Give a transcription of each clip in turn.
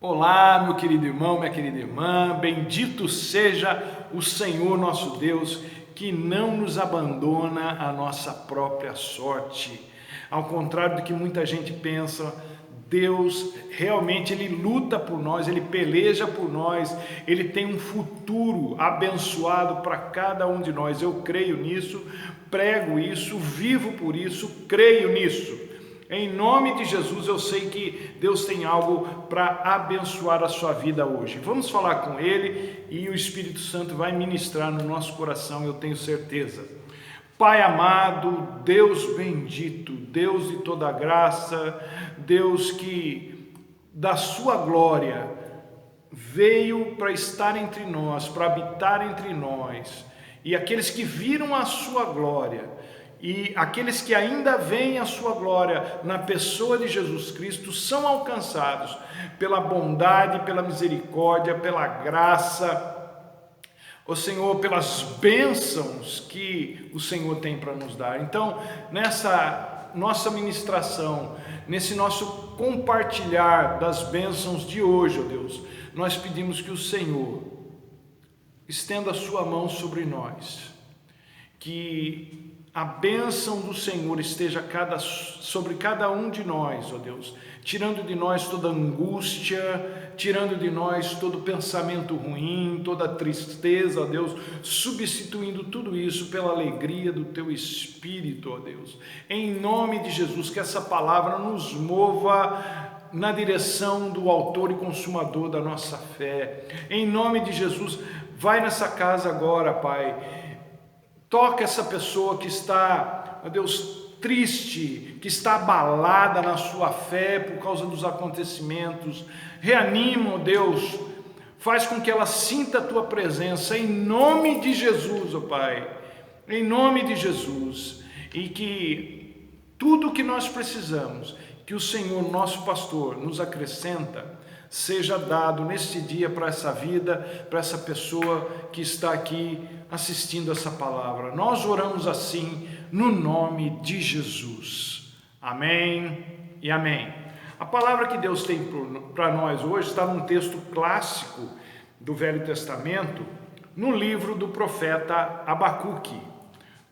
Olá, meu querido irmão, minha querida irmã, bendito seja o Senhor nosso Deus, que não nos abandona à nossa própria sorte. Ao contrário do que muita gente pensa, Deus realmente Ele luta por nós, Ele peleja por nós, Ele tem um futuro abençoado para cada um de nós. Eu creio nisso, prego isso, vivo por isso, creio nisso. Em nome de Jesus, eu sei que Deus tem algo para abençoar a sua vida hoje. Vamos falar com Ele e o Espírito Santo vai ministrar no nosso coração, eu tenho certeza. Pai amado, Deus bendito, Deus de toda graça, Deus que da sua glória veio para estar entre nós, para habitar entre nós, e aqueles que viram a sua glória, e aqueles que ainda veem a sua glória na pessoa de Jesus Cristo são alcançados pela bondade, pela misericórdia, pela graça, ó Senhor, pelas bênçãos que o Senhor tem para nos dar. Então, nessa nossa ministração, nesse nosso compartilhar das bênçãos de hoje, ó Deus, nós pedimos que o Senhor estenda a sua mão sobre nós, que a bênção do Senhor esteja sobre cada um de nós, ó Deus, tirando de nós toda angústia, tirando de nós todo pensamento ruim, toda tristeza, ó Deus, substituindo tudo isso pela alegria do Teu Espírito, ó Deus. Em nome de Jesus, que essa palavra nos mova na direção do autor e consumador da nossa fé. Em nome de Jesus, vai nessa casa agora, Pai. Toca essa pessoa que está, ó Deus, triste, que está abalada na sua fé por causa dos acontecimentos. Reanima, ó Deus, faz com que ela sinta a Tua presença, em nome de Jesus, ó Pai, em nome de Jesus, e que tudo o que nós precisamos, que o Senhor, nosso pastor, nos acrescenta, seja dado neste dia para essa vida, para essa pessoa que está aqui assistindo essa palavra. Nós oramos assim no nome de Jesus. Amém e amém. A palavra que Deus tem para nós hoje está num texto clássico do Velho Testamento, no livro do profeta Abacuque.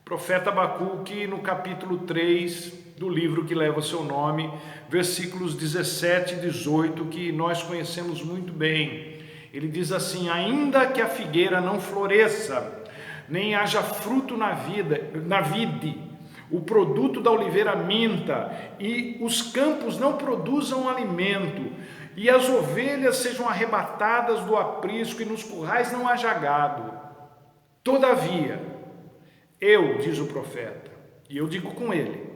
Profeta Abacuque, no capítulo 3 do livro que leva o seu nome, versículos 17 e 18, que nós conhecemos muito bem. Ele diz assim: ainda que a figueira não floresça, nem haja fruto na vide, o produto da oliveira minta, e os campos não produzam alimento, e as ovelhas sejam arrebatadas do aprisco, e nos currais não haja gado. Todavia, eu, diz o profeta, e eu digo com ele,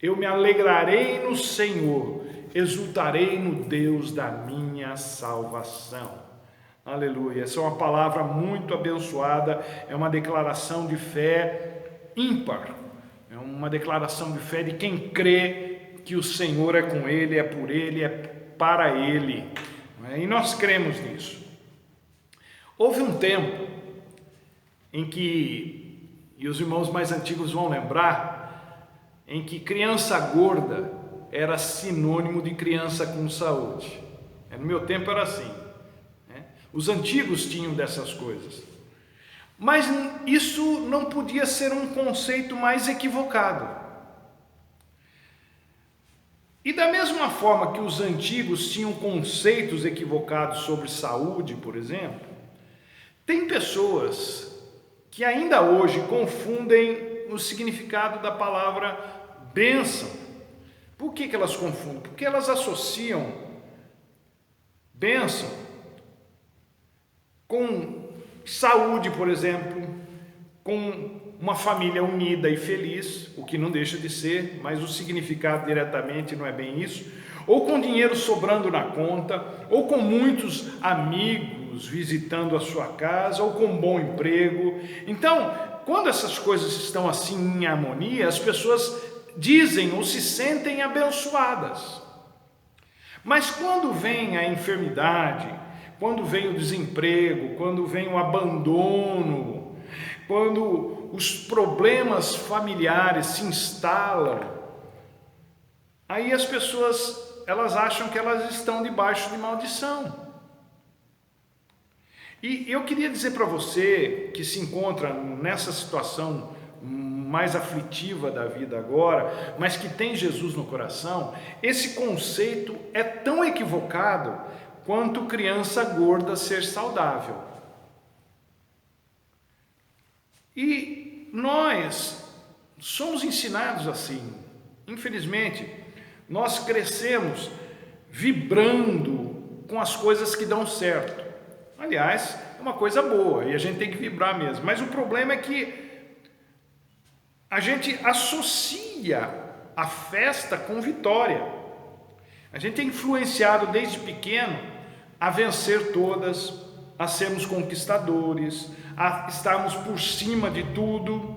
eu me alegrarei no Senhor, exultarei no Deus da minha salvação. Aleluia, essa é uma palavra muito abençoada, é uma declaração de fé ímpar, é uma declaração de fé de quem crê que o Senhor é com ele, é por ele, é para ele, e nós cremos nisso. Houve um tempo em que, e os irmãos mais antigos vão lembrar, em que criança gorda era sinônimo de criança com saúde. No meu tempo era assim. Os antigos tinham dessas coisas. Mas isso não podia ser um conceito mais equivocado. E da mesma forma que os antigos tinham conceitos equivocados sobre saúde, por exemplo, tem pessoas que ainda hoje confundem o significado da palavra bênção. Por que elas confundem? Porque elas associam bênção com saúde, por exemplo, com uma família unida e feliz, o que não deixa de ser, mas o significado diretamente não é bem isso, ou com dinheiro sobrando na conta, ou com muitos amigos visitando a sua casa, ou com um bom emprego. Então, quando essas coisas estão assim em harmonia, as pessoas dizem ou se sentem abençoadas. Mas quando vem a enfermidade, quando vem o desemprego, quando vem o abandono, quando os problemas familiares se instalam, aí as pessoas elas acham que elas estão debaixo de maldição. E eu queria dizer para você que se encontra nessa situação mais aflitiva da vida agora, mas que tem Jesus no coração, esse conceito é tão equivocado quanto criança gorda ser saudável. E nós somos ensinados assim. Infelizmente, nós crescemos vibrando com as coisas que dão certo. Aliás, é uma coisa boa e a gente tem que vibrar mesmo. Mas o problema é que a gente associa a festa com vitória. A gente é influenciado desde pequeno a vencer todas, a sermos conquistadores, a estarmos por cima de tudo,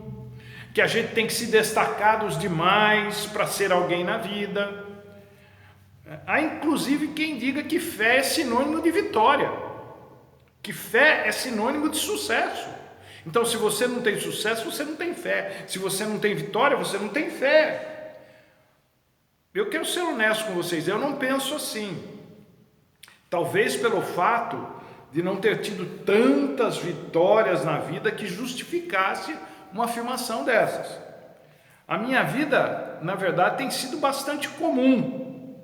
que a gente tem que se destacar dos demais para ser alguém na vida. Há inclusive quem diga que fé é sinônimo de vitória, que fé é sinônimo de sucesso. Então, se você não tem sucesso, você não tem fé. Se você não tem vitória, você não tem fé. Eu quero ser honesto com vocês, eu não penso assim. Talvez pelo fato de não ter tido tantas vitórias na vida que justificasse uma afirmação dessas. A minha vida, na verdade, tem sido bastante comum,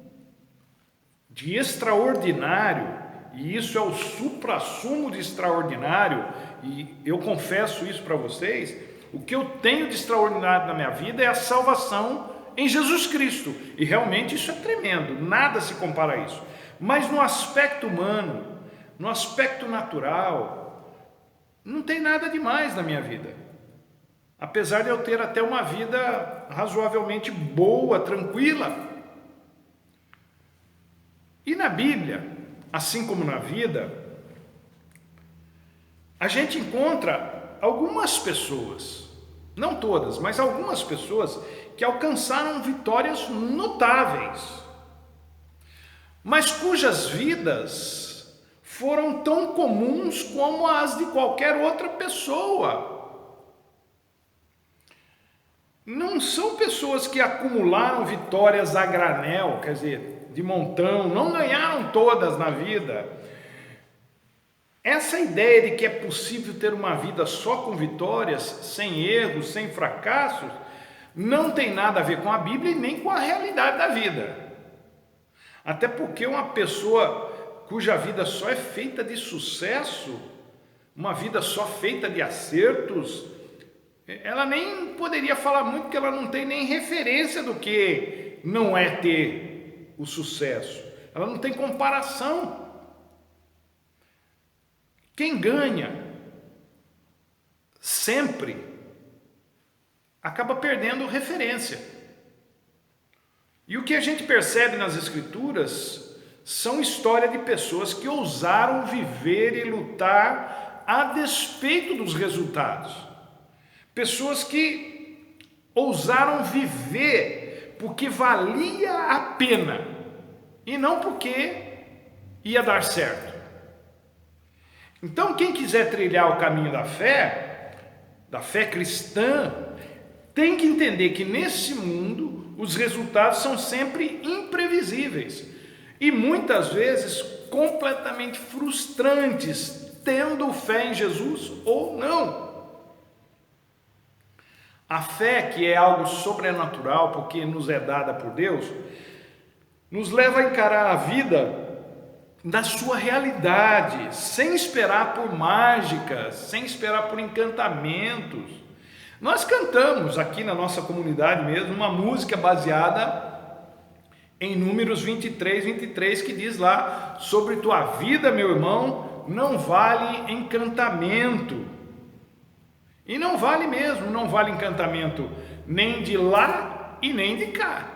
de extraordinário, e isso é o suprassumo de extraordinário, e eu confesso isso para vocês. O que eu tenho de extraordinário na minha vida é a salvação em Jesus Cristo, e realmente isso é tremendo, nada se compara a isso. Mas no aspecto humano, no aspecto natural, não tem nada demais na minha vida, apesar de eu ter até uma vida razoavelmente boa, tranquila. E na Bíblia, assim como na vida, a gente encontra algumas pessoas, não todas, mas algumas pessoas que alcançaram vitórias notáveis, mas cujas vidas foram tão comuns como as de qualquer outra pessoa. Não são pessoas que acumularam vitórias a granel, quer dizer, de montão, não ganharam todas na vida. Essa ideia de que é possível ter uma vida só com vitórias, sem erros, sem fracassos, não tem nada a ver com a Bíblia e nem com a realidade da vida. Até porque uma pessoa cuja vida só é feita de sucesso, uma vida só feita de acertos, ela nem poderia falar muito, porque ela não tem nem referência do que não é ter o sucesso. Ela não tem comparação. Quem ganha sempre acaba perdendo referência. E o que a gente percebe nas Escrituras são histórias de pessoas que ousaram viver e lutar a despeito dos resultados. Pessoas que ousaram viver porque valia a pena e não porque ia dar certo. Então, quem quiser trilhar o caminho da fé cristã, tem que entender que nesse mundo os resultados são sempre imprevisíveis e muitas vezes completamente frustrantes, tendo fé em Jesus ou não. A fé, que é algo sobrenatural porque nos é dada por Deus, nos leva a encarar a vida da sua realidade, sem esperar por mágicas, sem esperar por encantamentos. Nós cantamos aqui na nossa comunidade mesmo uma música baseada em Números 23, que diz lá: sobre tua vida, meu irmão, não vale encantamento. E não vale mesmo, não vale encantamento nem de lá e nem de cá.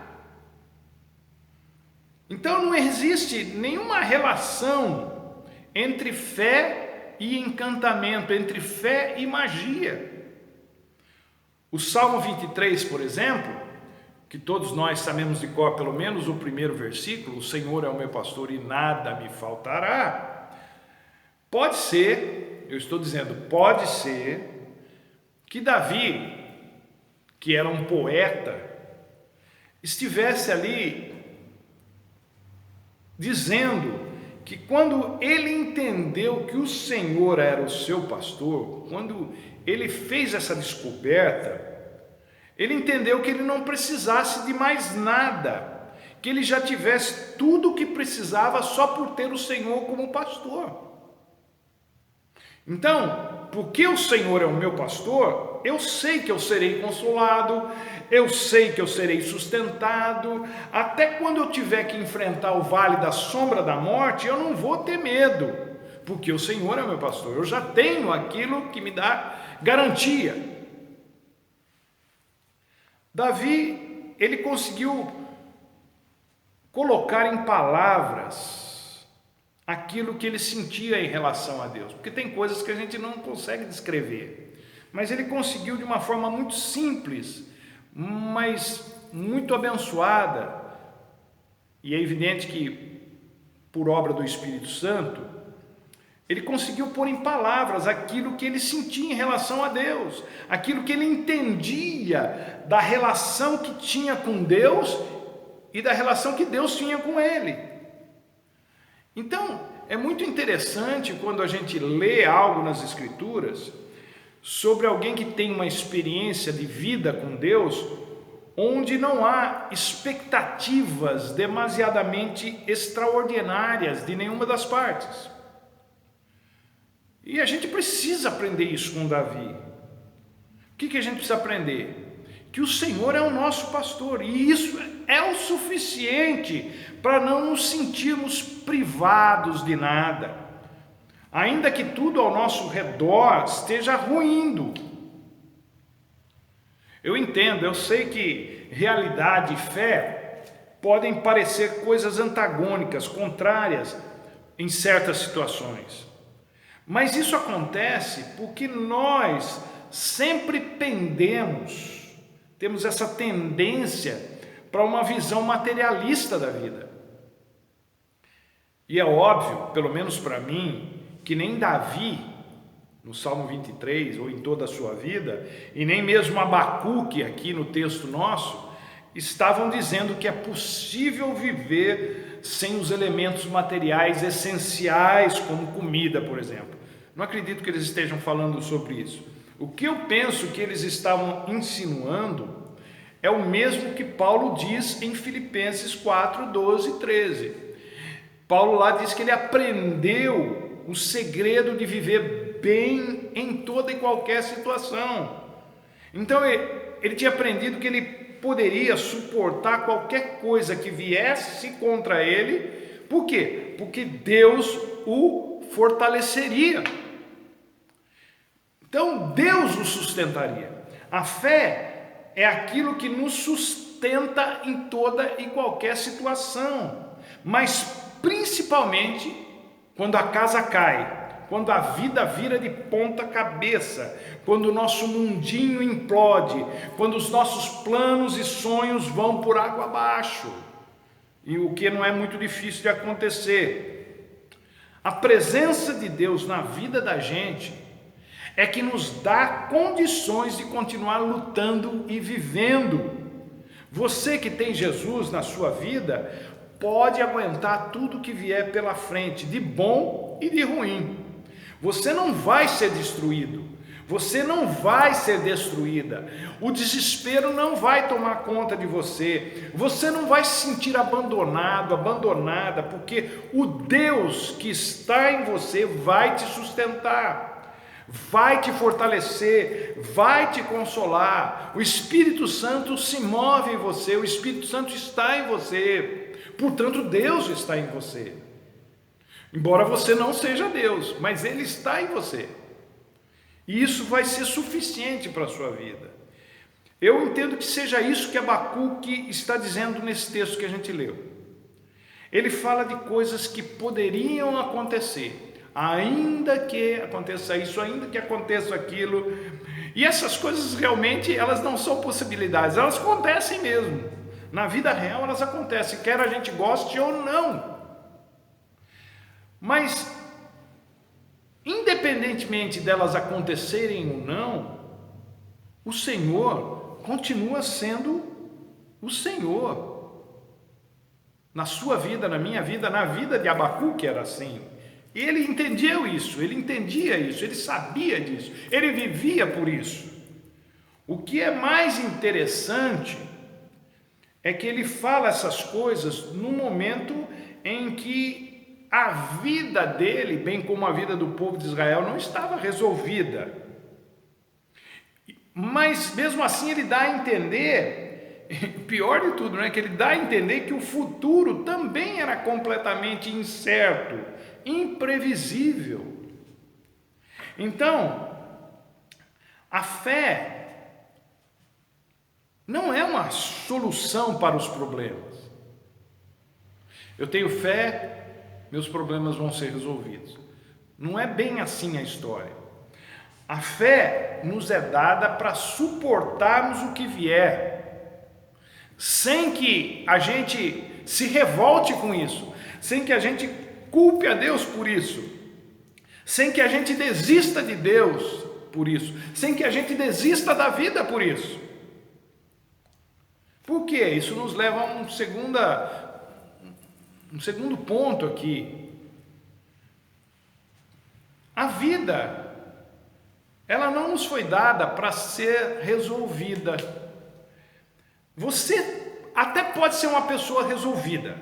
Então não existe nenhuma relação entre fé e encantamento, entre fé e magia. O Salmo 23, por exemplo, que todos nós sabemos de cor, pelo menos o primeiro versículo: o Senhor é o meu pastor e nada me faltará. Pode ser, eu estou dizendo, pode ser que Davi, que era um poeta, estivesse ali dizendo que quando ele entendeu que o Senhor era o seu pastor, quando ele fez essa descoberta, ele entendeu que ele não precisasse de mais nada, que ele já tivesse tudo o que precisava só por ter o Senhor como pastor. Então, porque o Senhor é o meu pastor, eu sei que eu serei consolado, eu sei que eu serei sustentado, até quando eu tiver que enfrentar o vale da sombra da morte, eu não vou ter medo, porque o Senhor é o meu pastor, eu já tenho aquilo que me dá garantia. Davi, ele conseguiu colocar em palavras aquilo que ele sentia em relação a Deus, porque tem coisas que a gente não consegue descrever, mas ele conseguiu de uma forma muito simples, mas muito abençoada, e é evidente que por obra do Espírito Santo, ele conseguiu pôr em palavras aquilo que ele sentia em relação a Deus, aquilo que ele entendia da relação que tinha com Deus e da relação que Deus tinha com ele. Então, é muito interessante quando a gente lê algo nas Escrituras sobre alguém que tem uma experiência de vida com Deus, onde não há expectativas demasiadamente extraordinárias de nenhuma das partes. E a gente precisa aprender isso com Davi. O que a gente precisa aprender? Que o Senhor é o nosso pastor, e isso é o suficiente para não nos sentirmos privados de nada, ainda que tudo ao nosso redor esteja ruindo. Eu entendo, eu sei que realidade e fé podem parecer coisas antagônicas, contrárias em certas situações, mas isso acontece porque nós sempre temos essa tendência para uma visão materialista da vida. E é óbvio, pelo menos para mim, que nem Davi, no Salmo 23, ou em toda a sua vida, e nem mesmo Abacuque, aqui no texto nosso, estavam dizendo que é possível viver sem os elementos materiais essenciais, como comida, por exemplo. Não acredito que eles estejam falando sobre isso. O que eu penso que eles estavam insinuando é o mesmo que Paulo diz em Filipenses 4, 12 e 13. Paulo lá diz que ele aprendeu o segredo de viver bem em toda e qualquer situação. Então ele tinha aprendido que ele poderia suportar qualquer coisa que viesse contra ele. Por quê? Porque Deus o fortaleceria. Então Deus o sustentaria. A fé é aquilo que nos sustenta em toda e qualquer situação, mas principalmente quando a casa cai, quando a vida vira de ponta cabeça, quando o nosso mundinho implode, quando os nossos planos e sonhos vão por água abaixo, e o que não é muito difícil de acontecer. A presença de Deus na vida da gente é que nos dá condições de continuar lutando e vivendo. Você que tem Jesus na sua vida, pode aguentar tudo que vier pela frente, de bom e de ruim. Você não vai ser destruído, você não vai ser destruída, o desespero não vai tomar conta de você, você não vai se sentir abandonado, abandonada, porque o Deus que está em você vai te sustentar, vai te fortalecer, vai te consolar. O Espírito Santo se move em você, o Espírito Santo está em você, portanto Deus está em você, embora você não seja Deus, mas Ele está em você, e isso vai ser suficiente para a sua vida. Eu entendo que seja isso que Abacuque está dizendo nesse texto que a gente leu. Ele fala de coisas que poderiam acontecer, ainda que aconteça isso, ainda que aconteça aquilo, e essas coisas realmente elas não são possibilidades, elas acontecem mesmo, na vida real elas acontecem, quer a gente goste ou não, mas independentemente delas acontecerem ou não, o Senhor continua sendo o Senhor. Na sua vida, na minha vida, na vida de Abacuque era assim. Ele entendia isso, ele sabia disso, ele vivia por isso. O que é mais interessante é que ele fala essas coisas no momento em que a vida dele, bem como a vida do povo de Israel, não estava resolvida. Mas mesmo assim ele dá a entender, pior de tudo, que ele dá a entender que o futuro também era completamente incerto, imprevisível. Então, a fé não é uma solução para os problemas. Eu tenho fé, meus problemas vão ser resolvidos. Não é bem assim a história. A fé nos é dada para suportarmos o que vier, sem que a gente se revolte com isso, sem que a gente culpe a Deus por isso, sem que a gente desista de Deus por isso, sem que a gente desista da vida por isso. Por quê? Isso nos leva a um segundo ponto aqui. A vida, ela não nos foi dada para ser resolvida. Você até pode ser uma pessoa resolvida,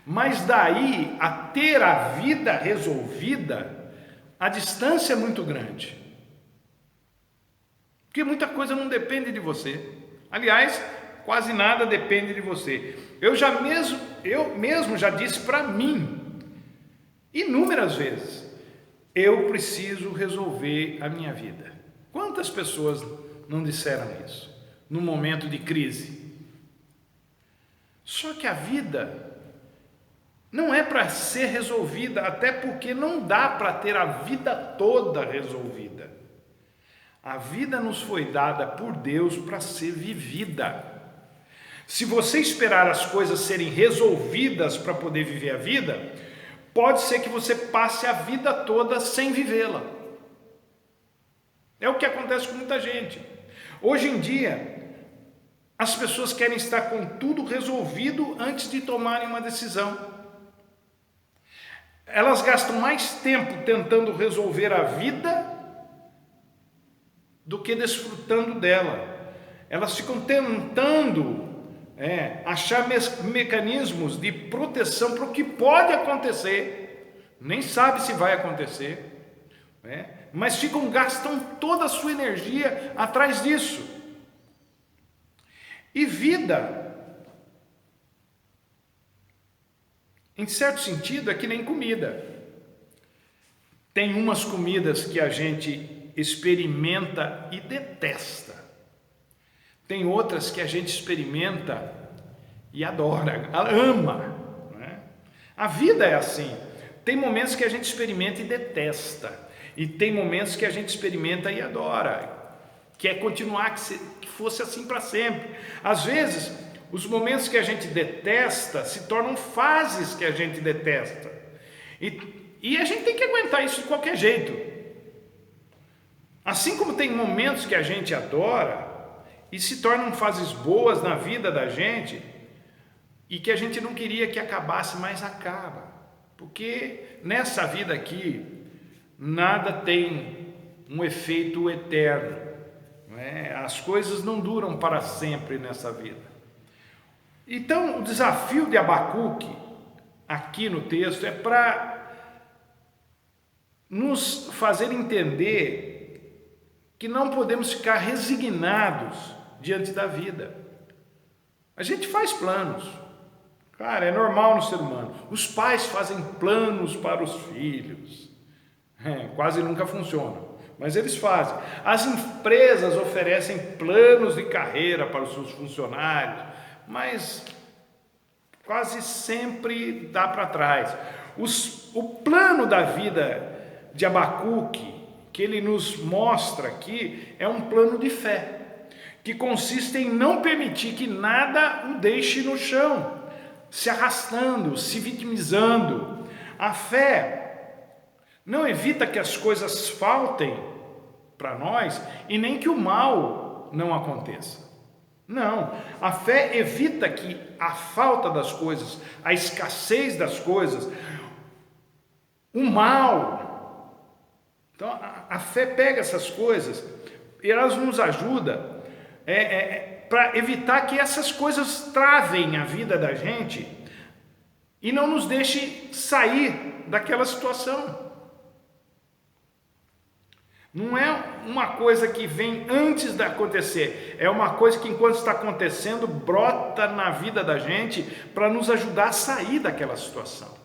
mas daí a ter a vida resolvida, a distância é muito grande. Porque muita coisa não depende de você. Aliás, quase nada depende de você. Eu mesmo já disse para mim, inúmeras vezes, eu preciso resolver a minha vida. Quantas pessoas não disseram isso no momento de crise? Só que a vida não é para ser resolvida, até porque não dá para ter a vida toda resolvida. A vida nos foi dada por Deus para ser vivida. Se você esperar as coisas serem resolvidas para poder viver a vida, pode ser que você passe a vida toda sem vivê-la. É o que acontece com muita gente. Hoje em dia, as pessoas querem estar com tudo resolvido antes de tomarem uma decisão. Elas gastam mais tempo tentando resolver a vida do que desfrutando dela. Elas ficam tentando achar mecanismos de proteção para o que pode acontecer, nem sabe se vai acontecer, mas gastam toda a sua energia atrás disso. E vida, em certo sentido, é que nem comida. Tem umas comidas que a gente experimenta e detesta. Tem outras que a gente experimenta e adora, ama. A vida é assim. Tem momentos que a gente experimenta e detesta. E tem momentos que a gente experimenta e adora. Quer continuar, que fosse assim para sempre. Às vezes, os momentos que a gente detesta se tornam fases que a gente detesta. E a gente tem que aguentar isso de qualquer jeito. Assim como tem momentos que a gente adora e se tornam fases boas na vida da gente e que a gente não queria que acabasse, mas acaba. Porque nessa vida aqui, nada tem um efeito eterno. As coisas não duram para sempre nessa vida. Então, o desafio de Abacuque, aqui no texto, é para nos fazer entender que não podemos ficar resignados diante da vida. A gente faz planos. Cara, é normal no ser humano. Os pais fazem planos para os filhos. Quase nunca funcionam, mas eles fazem. As empresas oferecem planos de carreira para os seus funcionários, mas quase sempre dá para trás. O plano da vida de Abacuque, que ele nos mostra aqui, é um plano de fé, que consiste em não permitir que nada o deixe no chão, se arrastando, se vitimizando. A fé não evita que as coisas faltem para nós e nem que o mal não aconteça. Não, a fé evita que a falta das coisas, a escassez das coisas, o mal. Então a fé pega essas coisas e elas nos ajudam para evitar que essas coisas travem a vida da gente e não nos deixe sair daquela situação. Não é uma coisa que vem antes de acontecer, é uma coisa que enquanto está acontecendo brota na vida da gente para nos ajudar a sair daquela situação.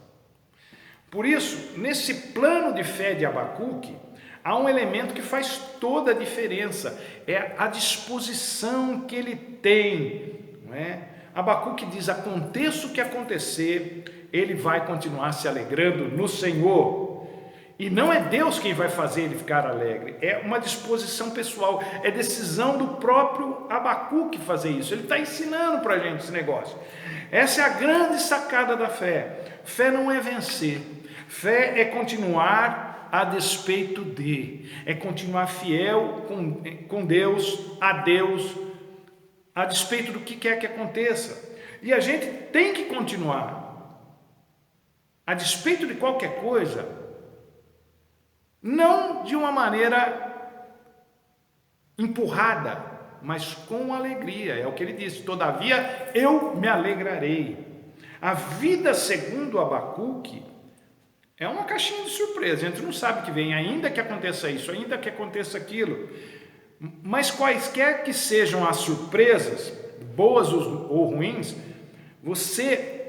Por isso, nesse plano de fé de Abacuque, há um elemento que faz toda a diferença, é a disposição que ele tem, não é? Abacuque diz: aconteça o que acontecer, ele vai continuar se alegrando no Senhor. E não é Deus quem vai fazer ele ficar alegre, é uma disposição pessoal, é decisão do próprio Abacuque fazer isso. Ele está ensinando para a gente esse negócio. Essa é a grande sacada da fé. Fé não é vencer, fé é continuar a despeito de, é continuar fiel com Deus, a despeito do que quer que aconteça. E a gente tem que continuar, a despeito de qualquer coisa, não de uma maneira empurrada, mas com alegria. É o que ele disse: todavia eu me alegrarei. A vida segundo Abacuque é uma caixinha de surpresa. A gente não sabe o que vem, ainda que aconteça isso, ainda que aconteça aquilo. Mas quaisquer que sejam as surpresas, boas ou ruins, você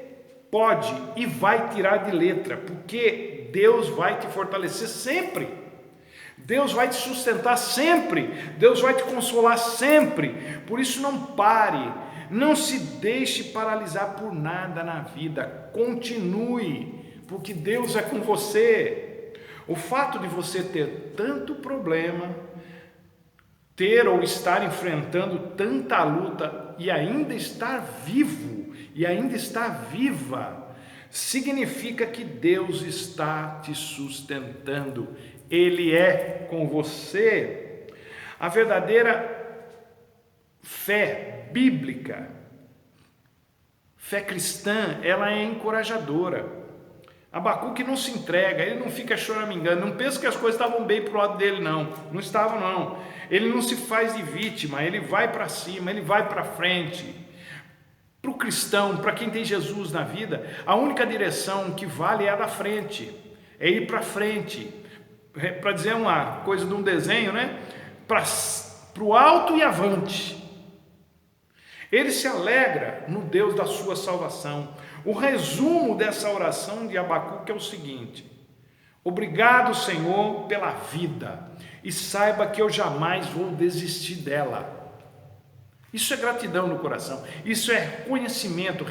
pode e vai tirar de letra, porque Deus vai te fortalecer sempre, Deus vai te sustentar sempre, Deus vai te consolar sempre. Por isso não pare, não se deixe paralisar por nada na vida, continue, porque Deus é com você. O fato de você ter tanto problema, ter ou estar enfrentando tanta luta e ainda estar vivo, e ainda estar viva, significa que Deus está te sustentando, Ele é com você. A verdadeira fé bíblica, fé cristã, ela é encorajadora. Abacuque não se entrega, ele não fica choramingando, não pensa que as coisas estavam bem para o lado dele, não estavam não. Ele não se faz de vítima, ele vai para cima, ele vai para frente. Para o cristão, para quem tem Jesus na vida, a única direção que vale é a da frente, é ir para frente, para dizer uma coisa de um desenho, né? Para o alto e avante. Ele se alegra no Deus da sua salvação. O resumo dessa oração de Abacuque é o seguinte: obrigado, Senhor, pela vida, e saiba que eu jamais vou desistir dela. Isso é gratidão no coração, isso é reconhecimento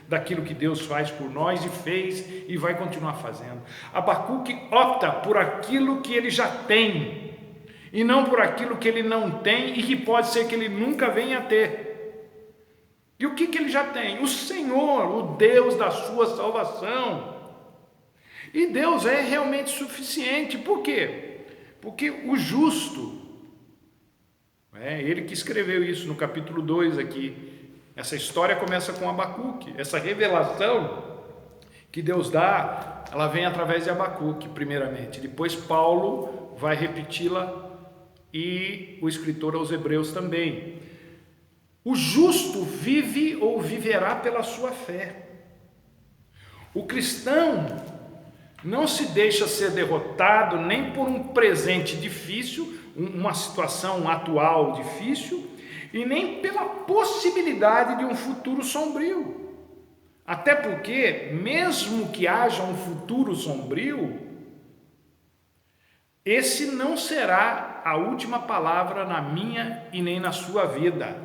daquilo que Deus faz por nós e fez e vai continuar fazendo. Abacuque opta por aquilo que ele já tem e não por aquilo que ele não tem e que pode ser que ele nunca venha a ter. E o que ele já tem? O Senhor, o Deus da sua salvação. E Deus é realmente suficiente. Por quê? Porque o justo, ele que escreveu isso no capítulo 2 aqui. Essa história começa com Abacuque. Essa revelação que Deus dá, ela vem através de Abacuque, primeiramente. Depois Paulo vai repeti-la e o escritor aos Hebreus também. O justo vive ou viverá pela sua fé. O cristão não se deixa ser derrotado nem por um presente difícil, uma situação atual difícil, e nem pela possibilidade de um futuro sombrio. Até porque, mesmo que haja um futuro sombrio, esse não será a última palavra na minha e nem na sua vida.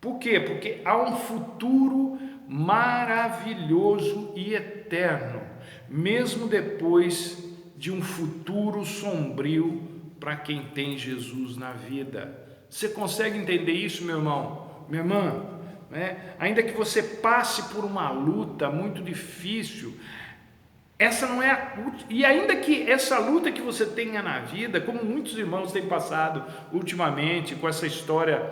Por quê? Porque há um futuro maravilhoso e eterno, mesmo depois de um futuro sombrio para quem tem Jesus na vida. Você consegue entender isso, meu irmão, minha irmã? Ainda que você passe por uma luta muito difícil, essa não é a última, e ainda que essa luta que você tenha na vida, como muitos irmãos têm passado ultimamente com essa história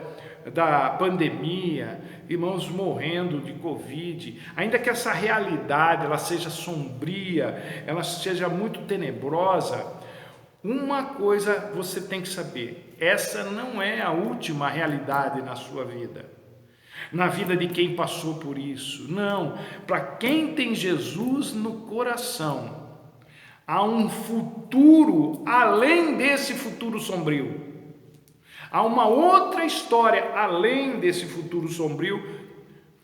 da pandemia, irmãos morrendo de Covid, ainda que essa realidade ela seja sombria, ela seja muito tenebrosa, uma coisa você tem que saber: essa não é a última realidade na sua vida, na vida de quem passou por isso. Não, para quem tem Jesus no coração, há um futuro além desse futuro sombrio. Há uma outra história além desse futuro sombrio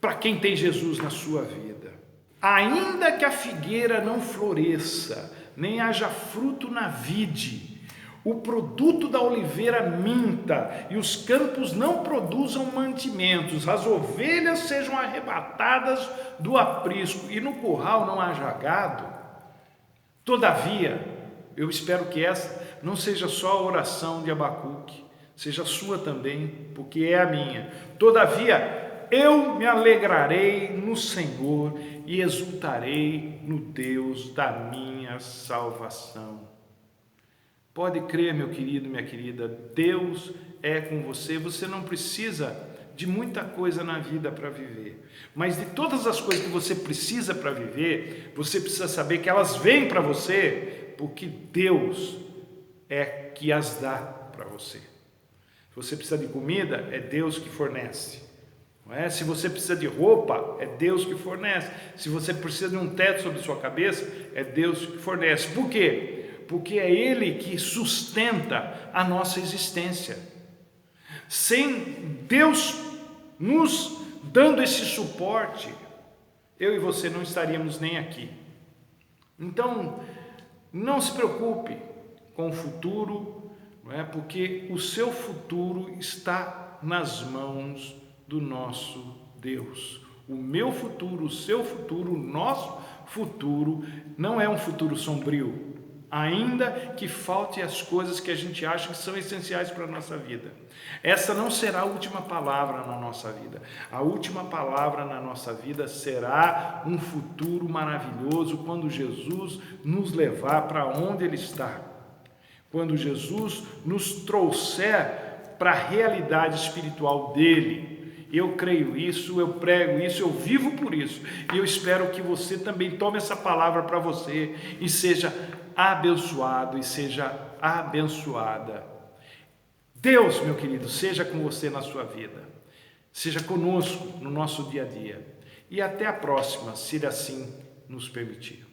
para quem tem Jesus na sua vida. Ainda que a figueira não floresça, nem haja fruto na vide, o produto da oliveira minta e os campos não produzam mantimentos, as ovelhas sejam arrebatadas do aprisco e no curral não haja gado, todavia, eu espero que essa não seja só a oração de Abacuque, seja sua também, porque é a minha. Todavia, eu me alegrarei no Senhor e exultarei no Deus da minha salvação. Pode crer, meu querido, minha querida, Deus é com você. Você não precisa de muita coisa na vida para viver, mas de todas as coisas que você precisa para viver, você precisa saber que elas vêm para você, porque Deus é que as dá para você. Se você precisa de comida, é Deus que fornece. Não é? Se você precisa de roupa, é Deus que fornece. Se você precisa de um teto sobre sua cabeça, é Deus que fornece. Por quê? Porque é Ele que sustenta a nossa existência. Sem Deus nos dando esse suporte, eu e você não estaríamos nem aqui. Então, não se preocupe com o futuro, não é? Porque o seu futuro está nas mãos do nosso Deus. O meu futuro, o seu futuro, o nosso futuro não é um futuro sombrio, ainda que falte as coisas que a gente acha que são essenciais para a nossa vida. Essa não será a última palavra na nossa vida. A última palavra na nossa vida será um futuro maravilhoso quando Jesus nos levar para onde Ele está. Quando Jesus nos trouxer para a realidade espiritual dele. Eu creio isso, eu prego isso, eu vivo por isso. E eu espero que você também tome essa palavra para você e seja abençoado e seja abençoada. Deus, meu querido, seja com você na sua vida. Seja conosco no nosso dia a dia. E até a próxima, se Ele assim nos permitir.